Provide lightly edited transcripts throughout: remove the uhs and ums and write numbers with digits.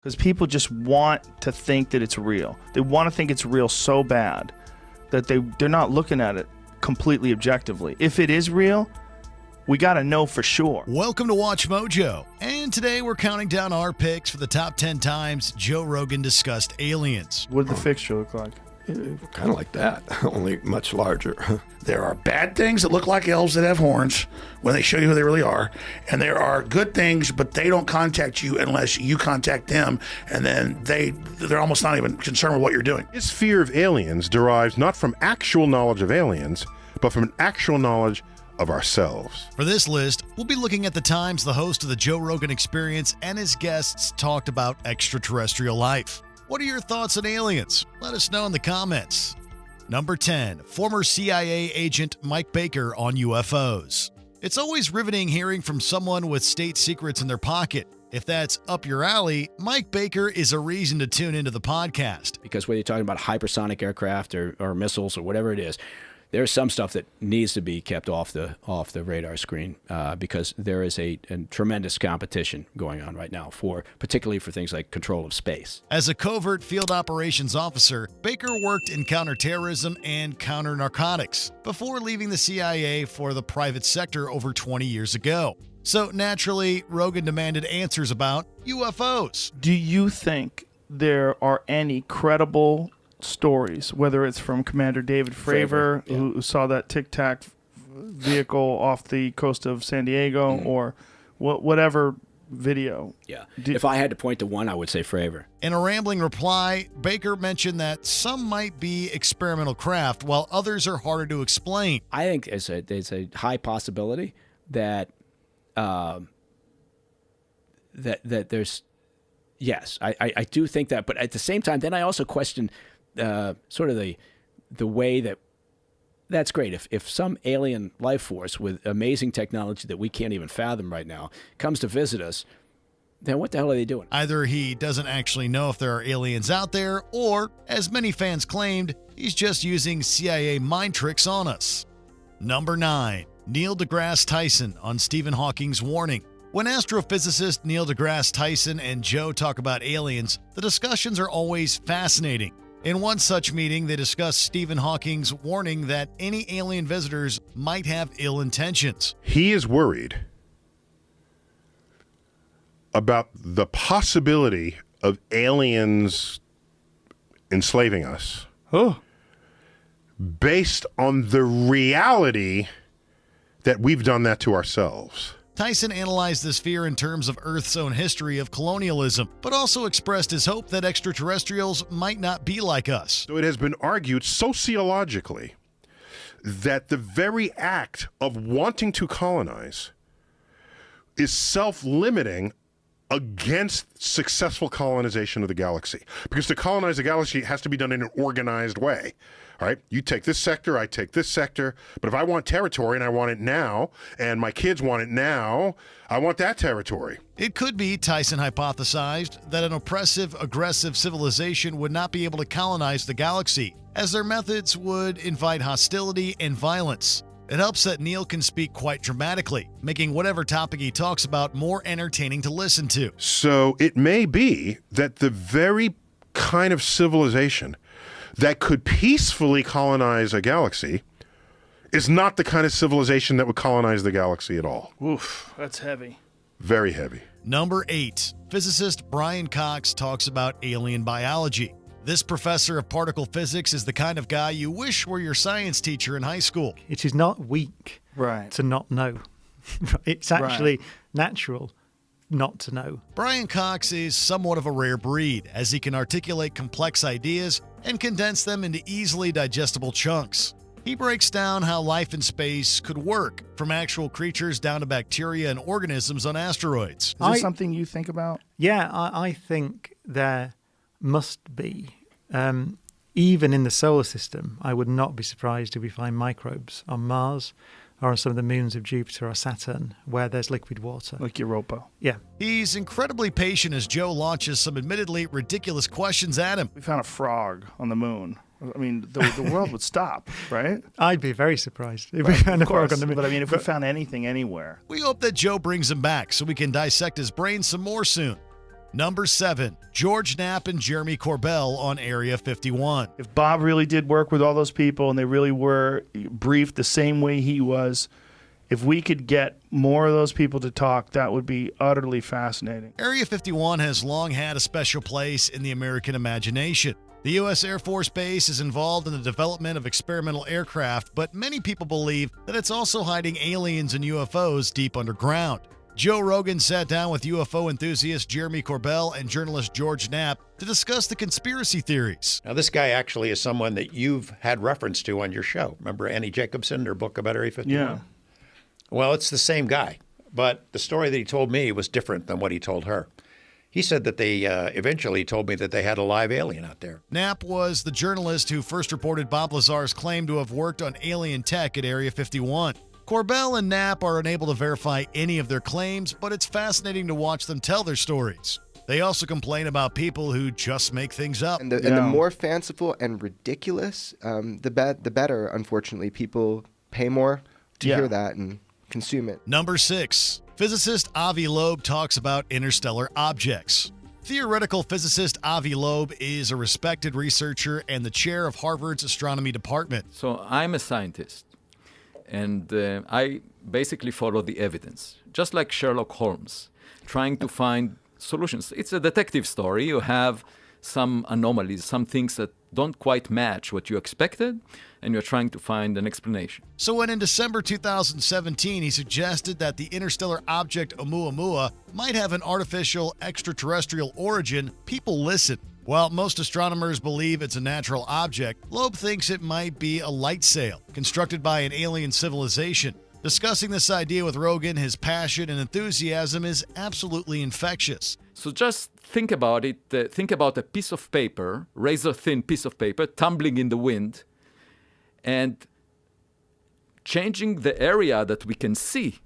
Because people just want to think that it's real. They want to think it's real so bad that they're not looking at it completely objectively. If it is real, we got to know for sure. Welcome to Watch Mojo. And today we're counting down our picks for the top 10 times Joe Rogan discussed aliens. What did the fixture look like? Kind of like that, only much larger. There are bad things that look like elves that have horns when they show you who they really are. And there are good things, but they don't contact you unless you contact them. And then they're almost not even concerned with what you're doing. His fear of aliens derives not from actual knowledge of aliens, but from an actual knowledge of ourselves. For this list, we'll be looking at the times the host of the Joe Rogan Experience and his guests talked about extraterrestrial life. What are your thoughts on aliens? Let us know in the comments. Number 10, former CIA agent Mike Baker on UFOs. It's always riveting hearing from someone with state secrets in their pocket. If that's up your alley, Mike Baker is a reason to tune into the podcast. Because whether you're talking about hypersonic aircraft or missiles or whatever it is, there's some stuff that needs to be kept off the radar screen because there is a tremendous competition going on right now, particularly for things like control of space. As a covert field operations officer, Baker worked in counterterrorism and counter-narcotics before leaving the CIA for the private sector over 20 years ago. So naturally, Rogan demanded answers about UFOs. Do you think there are any credible stories, whether it's from Commander David Fravor, yeah, who saw that Tic Tac vehicle off the coast of San Diego, or whatever video? Yeah. If I had to point to one, I would say Fravor. In a rambling reply, Baker mentioned that some might be experimental craft, while others are harder to explain. I think there's a high possibility that that there's, yes, I do think that, but at the same time, then I also question sort of the way that's great. If some alien life force with amazing technology that we can't even fathom right now comes to visit us, then what the hell are they doing? Either he doesn't actually know if there are aliens out there, or, as many fans claimed, he's just using CIA mind tricks on us. Number 9, Neil deGrasse Tyson on Stephen Hawking's warning. When astrophysicist Neil deGrasse Tyson and Joe talk about aliens, the discussions are always fascinating. In one such meeting, they discussed Stephen Hawking's warning that any alien visitors might have ill intentions. He is worried about the possibility of aliens enslaving us based on the reality that we've done that to ourselves. Tyson analyzed this fear in terms of Earth's own history of colonialism, but also expressed his hope that extraterrestrials might not be like us. So it has been argued sociologically that the very act of wanting to colonize is self-limiting against successful colonization of the galaxy. Because to colonize the galaxy, it has to be done in an organized way. All right, you take this sector, I take this sector, but if I want territory and I want it now, and my kids want it now, I want that territory. It could be, Tyson hypothesized, that an oppressive, aggressive civilization would not be able to colonize the galaxy, as their methods would invite hostility and violence. It helps that Neil can speak quite dramatically, making whatever topic he talks about more entertaining to listen to. So it may be that the very kind of civilization that could peacefully colonize a galaxy is not the kind of civilization that would colonize the galaxy at all. Oof, that's heavy. Very heavy. Number 8, physicist Brian Cox talks about alien biology. This professor of particle physics is the kind of guy you wish were your science teacher in high school. It is not weak to not know. It's actually natural not to know. Brian Cox is somewhat of a rare breed, as he can articulate complex ideas and condense them into easily digestible chunks. He breaks down how life in space could work, from actual creatures down to bacteria and organisms on asteroids. Is this something you think about? Yeah, I think there must be. Even in the solar system, I would not be surprised if we find microbes on Mars or on some of the moons of Jupiter or Saturn where there's liquid water. Like Europa. Yeah. He's incredibly patient as Joe launches some admittedly ridiculous questions at him. We found a frog on the moon. I mean, the world would stop, right? I'd be very surprised if we found a frog on the moon. But I mean, if we found anything anywhere. We hope that Joe brings him back so we can dissect his brain some more soon. Number 7, George Knapp and Jeremy Corbell on Area 51. If Bob really did work with all those people and they really were briefed the same way he was, if we could get more of those people to talk, that would be utterly fascinating. Area 51 has long had a special place in the American imagination. The U.S. Air Force Base is involved in the development of experimental aircraft, but many people believe that it's also hiding aliens and UFOs deep underground. Joe Rogan sat down with UFO enthusiast Jeremy Corbell and journalist George Knapp to discuss the conspiracy theories. Now, this guy actually is someone that you've had reference to on your show. Remember Annie Jacobson, her book about Area 51? Yeah. Well, it's the same guy, but the story that he told me was different than what he told her. He said that they eventually told me that they had a live alien out there. Knapp was the journalist who first reported Bob Lazar's claim to have worked on alien tech at Area 51. Corbell and Knapp are unable to verify any of their claims, but it's fascinating to watch them tell their stories. They also complain about people who just make things up. And the more fanciful and ridiculous, the better, unfortunately. People pay more to hear that and consume it. Number 6. Physicist Avi Loeb talks about interstellar objects. Theoretical physicist Avi Loeb is a respected researcher and the chair of Harvard's astronomy department. So I'm a scientist, and I basically follow the evidence, just like Sherlock Holmes, trying to find solutions. It's a detective story. You have some anomalies, some things that don't quite match what you expected, and you're trying to find an explanation. So when in December 2017 he suggested that the interstellar object Oumuamua might have an artificial extraterrestrial origin, people listened. While most astronomers believe it's a natural object, Loeb thinks it might be a light sail constructed by an alien civilization. Discussing this idea with Rogan, his passion and enthusiasm is absolutely infectious. So just think about it. Think about a piece of paper, razor-thin piece of paper, tumbling in the wind, and changing the area that we can see,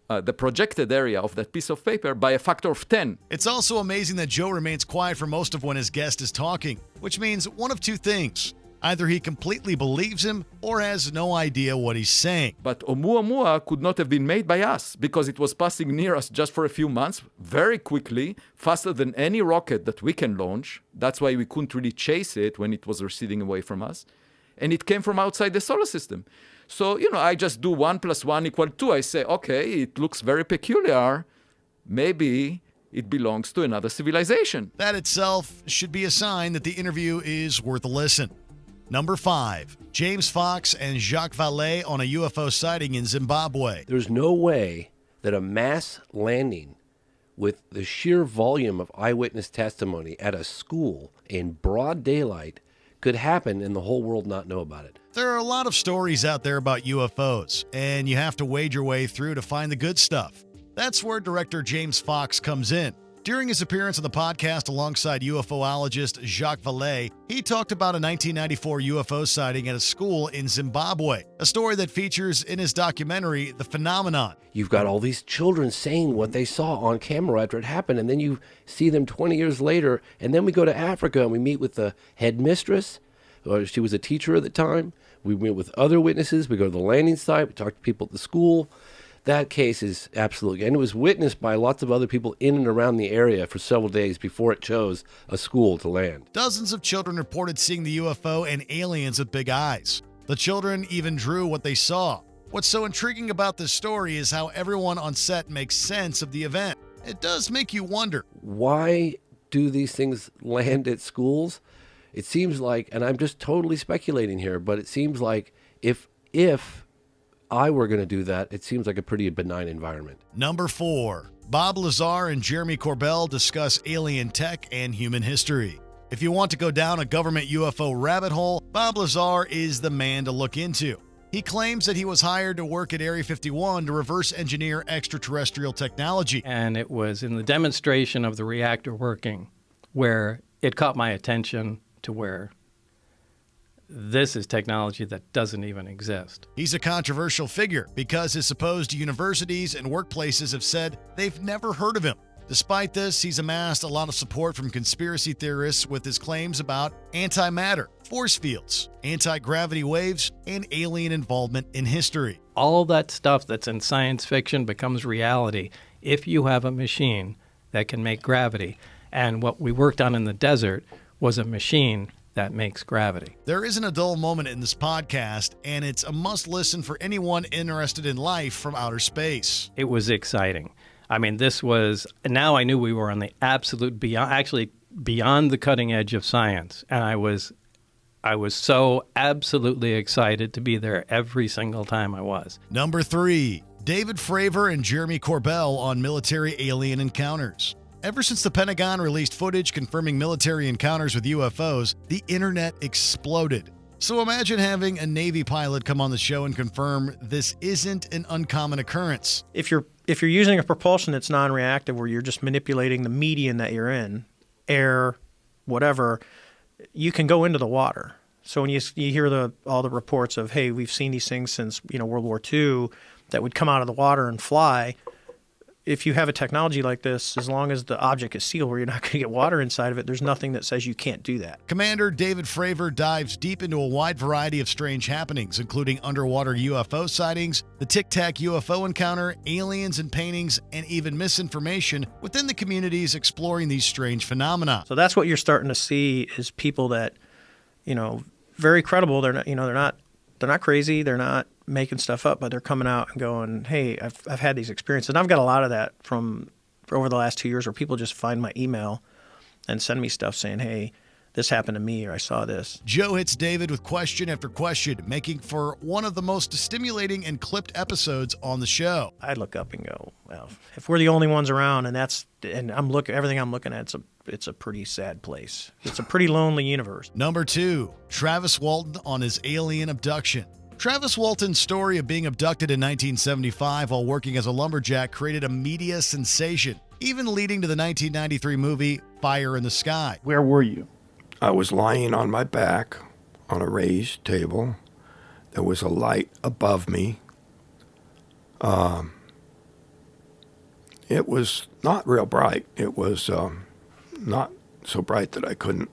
the projected area of that piece of paper, by a factor of 10. It's also amazing that Joe remains quiet for most of when his guest is talking, which means one of two things. Either he completely believes him or has no idea what he's saying. But Oumuamua could not have been made by us because it was passing near us just for a few months, very quickly, faster than any rocket that we can launch. That's why we couldn't really chase it when it was receding away from us. And it came from outside the solar system. So, I just do 1 + 1 = 2. I say, okay, it looks very peculiar. Maybe it belongs to another civilization. That itself should be a sign that the interview is worth a listen. Number 5, James Fox and Jacques Valet on a UFO sighting in Zimbabwe. There's no way that a mass landing with the sheer volume of eyewitness testimony at a school in broad daylight could happen and the whole world not know about it. There are a lot of stories out there about UFOs, and you have to wade your way through to find the good stuff. That's where director James Fox comes in. During his appearance on the podcast alongside UFOologist Jacques Valet, he talked about a 1994 UFO sighting at a school in Zimbabwe, a story that features in his documentary, The Phenomenon. You've got all these children saying what they saw on camera after it happened, and then you see them 20 years later, and then we go to Africa and we meet with the headmistress, or she was a teacher at the time. We meet with other witnesses. We go to the landing site. We talk to people at the school. That case is absolutely, and it was witnessed by lots of other people in and around the area for several days before it chose a school to land. Dozens of children reported seeing the UFO and aliens with big eyes. The children even drew what they saw. What's so intriguing about this story is how everyone on set makes sense of the event. It does make you wonder. Why do these things land at schools? It seems like, and I'm just totally speculating here, but it seems like if I were going to do that, it seems like a pretty benign environment. Number 4, Bob Lazar and Jeremy Corbell discuss alien tech and human history. If you want to go down a government UFO rabbit hole, Bob Lazar is the man to look into. He claims that he was hired to work at Area 51 to reverse engineer extraterrestrial technology. And it was in the demonstration of the reactor working where it caught my attention to where this is technology that doesn't even exist. He's a controversial figure because his supposed universities and workplaces have said they've never heard of him. Despite this, he's amassed a lot of support from conspiracy theorists with his claims about antimatter, force fields, anti-gravity waves, and alien involvement in history. All that stuff that's in science fiction becomes reality if you have a machine that can make gravity. And what we worked on in the desert was a machine that makes gravity. There isn't a dull moment in this podcast, and it's a must listen for anyone interested in life from outer space. It was exciting. I mean, now I knew we were on the absolute beyond the cutting edge of science. And I was so absolutely excited to be there every single time I was. Number 3, David Fravor and Jeremy Corbell on military alien encounters. Ever since the Pentagon released footage confirming military encounters with UFOs, the internet exploded. So imagine having a Navy pilot come on the show and confirm this isn't an uncommon occurrence. If you're using a propulsion that's non-reactive, where you're just manipulating the medium that you're in, air, whatever, you can go into the water. So when you hear all the reports of, hey, we've seen these things since World War II that would come out of the water and fly. If you have a technology like this, as long as the object is sealed where you're not going to get water inside of it, there's nothing that says you can't do that. Commander David Fravor dives deep into a wide variety of strange happenings, including underwater UFO sightings, the Tic Tac UFO encounter, aliens and paintings, and even misinformation within the communities exploring these strange phenomena. So that's what you're starting to see is people that, very credible. They're not crazy. They're not making stuff up, but they're coming out and going, hey, I've had these experiences. And I've got a lot of that from over the last 2 years where people just find my email and send me stuff saying, hey, this happened to me or I saw this. Joe hits David with question after question, making for one of the most stimulating and clipped episodes on the show. I look up and go, well, if we're the only ones around everything I'm looking at, it's a pretty sad place. It's a pretty lonely universe. Number 2, Travis Walton on his alien abduction. Travis Walton's story of being abducted in 1975 while working as a lumberjack created a media sensation, even leading to the 1993 movie Fire in the Sky. Where were you? I was lying on my back on a raised table. There was a light above me. It was not real bright. It was not so bright that I couldn't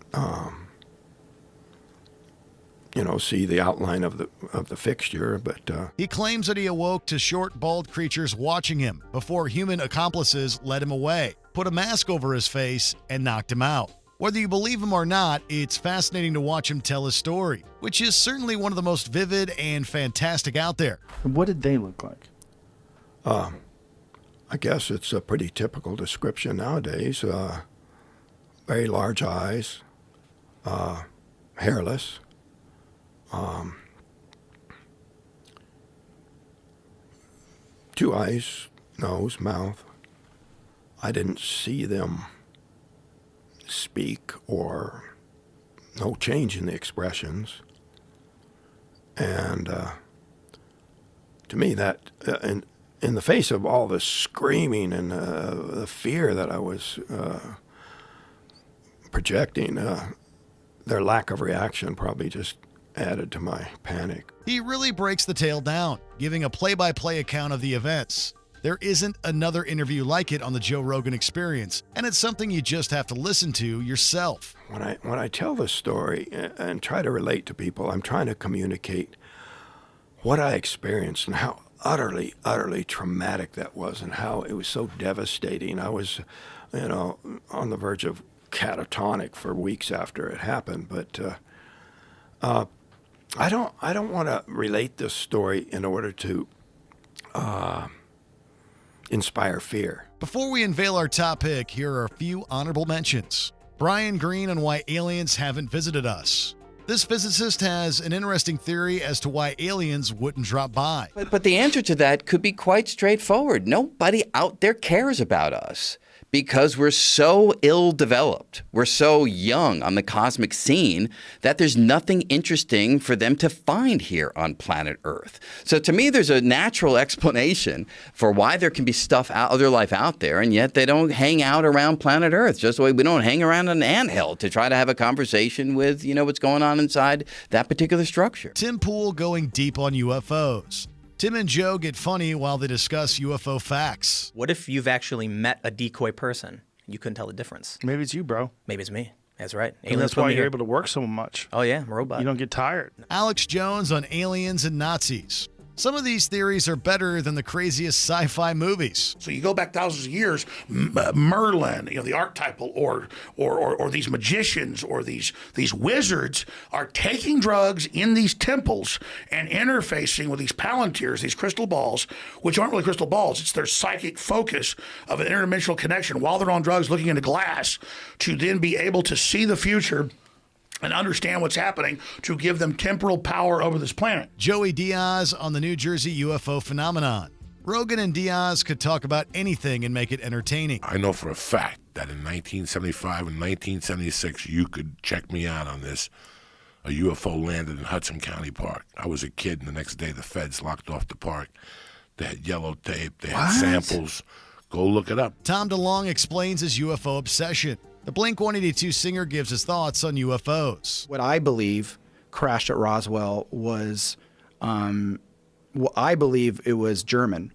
see the outline of the fixture, but he claims that he awoke to short, bald creatures watching him before human accomplices led him away, put a mask over his face, and knocked him out. Whether you believe him or not, it's fascinating to watch him tell his story, which is certainly one of the most vivid and fantastic out there. What did they look like? I guess it's a pretty typical description nowadays. Very large eyes, hairless. Two eyes, nose, mouth. I didn't see them speak or no change in the expressions. And to me, that in the face of all the screaming and the fear that I was projecting, their lack of reaction probably just added to my panic. He really breaks the tale down, giving a play-by-play account of the events. There isn't another interview like it on the Joe Rogan Experience, and it's something you just have to listen to yourself. When I tell this story and try to relate to people, I'm trying to communicate what I experienced and how utterly, utterly traumatic that was and how it was so devastating. I was, on the verge of catatonic for weeks after it happened, but I don't want to relate this story in order to inspire fear. Before we unveil our top pick, here are a few honorable mentions. Brian Greene on why aliens haven't visited us. This physicist has an interesting theory as to why aliens wouldn't drop by. But the answer to that could be quite straightforward. Nobody out there cares about us because we're so ill-developed. We're so young on the cosmic scene that there's nothing interesting for them to find here on planet Earth. So to me, there's a natural explanation for why there can be other life out there, and yet they don't hang out around planet Earth, just the way we don't hang around an anthill to try to have a conversation with, what's going on inside that particular structure. Tim Poole going deep on UFOs. Tim and Joe get funny while they discuss UFO facts. What if you've actually met a decoy person? You couldn't tell the difference. Maybe it's you, bro. Maybe it's me. That's right. And that's why you're able to work so much. Oh, yeah, I'm a robot. You don't get tired. Alex Jones on aliens and Nazis. Some of these theories are better than the craziest sci-fi movies. So you go back thousands of years, Merlin, the archetypal, or these magicians or these wizards are taking drugs in these temples and interfacing with these palantirs, these crystal balls, which aren't really crystal balls. It's their psychic focus of an interdimensional connection while they're on drugs, looking into glass, to then be able to see the future and understand what's happening, to give them temporal power over this planet. Joey Diaz on the New Jersey UFO phenomenon. Rogan and Diaz could talk about anything and make it entertaining. I know for a fact that in 1975 and 1976, you could check me out on this. A UFO landed in Hudson County Park. I was a kid, and the next day the feds locked off the park. They had yellow tape. They had samples. Go look it up. Tom DeLonge explains his UFO obsession. The Blink-182 singer gives his thoughts on UFOs. What I believe crashed at Roswell was, I believe it was German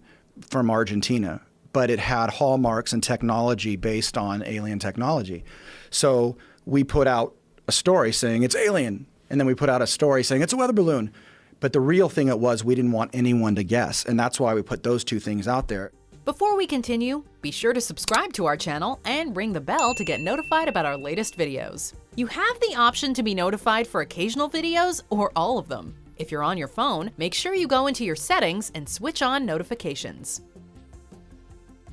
from Argentina, but it had hallmarks and technology based on alien technology. So we put out a story saying it's alien, and then we put out a story saying it's a weather balloon. But the real thing it was, we didn't want anyone to guess, and that's why we put those two things out there. Before we continue, be sure to subscribe to our channel and ring the bell to get notified about our latest videos. You have the option to be notified for occasional videos or all of them. If you're on your phone, make sure you go into your settings and switch on notifications.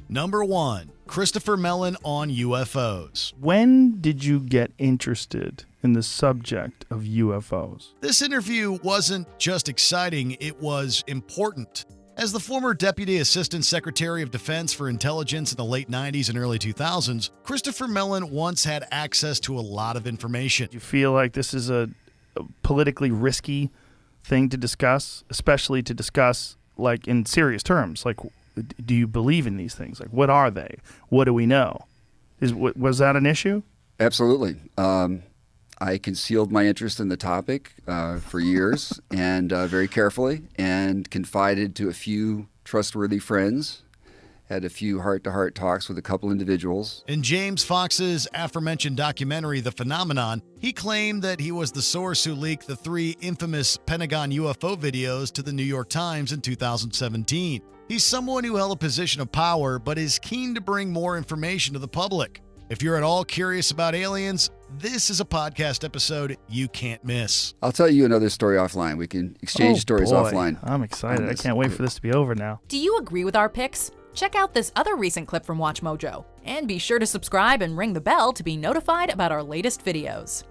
Number 1, Christopher Mellon on UFOs. When did you get interested in the subject of UFOs? This interview wasn't just exciting, it was important. As the former Deputy Assistant Secretary of Defense for Intelligence in the late 90s and early 2000s, Christopher Mellon once had access to a lot of information. Do you feel like this is a politically risky thing to discuss, especially to discuss like in serious terms? Like, do you believe in these things? Like, what are they? What do we know? Was that an issue? Absolutely. I concealed my interest in the topic for years and very carefully, and confided to a few trustworthy friends, had a few heart-to-heart talks with a couple individuals. In James Fox's aforementioned documentary, The Phenomenon, he claimed that he was the source who leaked the 3 infamous Pentagon UFO videos to the New York Times in 2017. He's someone who held a position of power, but is keen to bring more information to the public. If you're at all curious about aliens, this is a podcast episode you can't miss. I'll tell you another story offline. We can exchange stories offline. I'm excited. I can't wait for this to be over now. Do you agree with our picks? Check out this other recent clip from WatchMojo. And be sure to subscribe and ring the bell to be notified about our latest videos.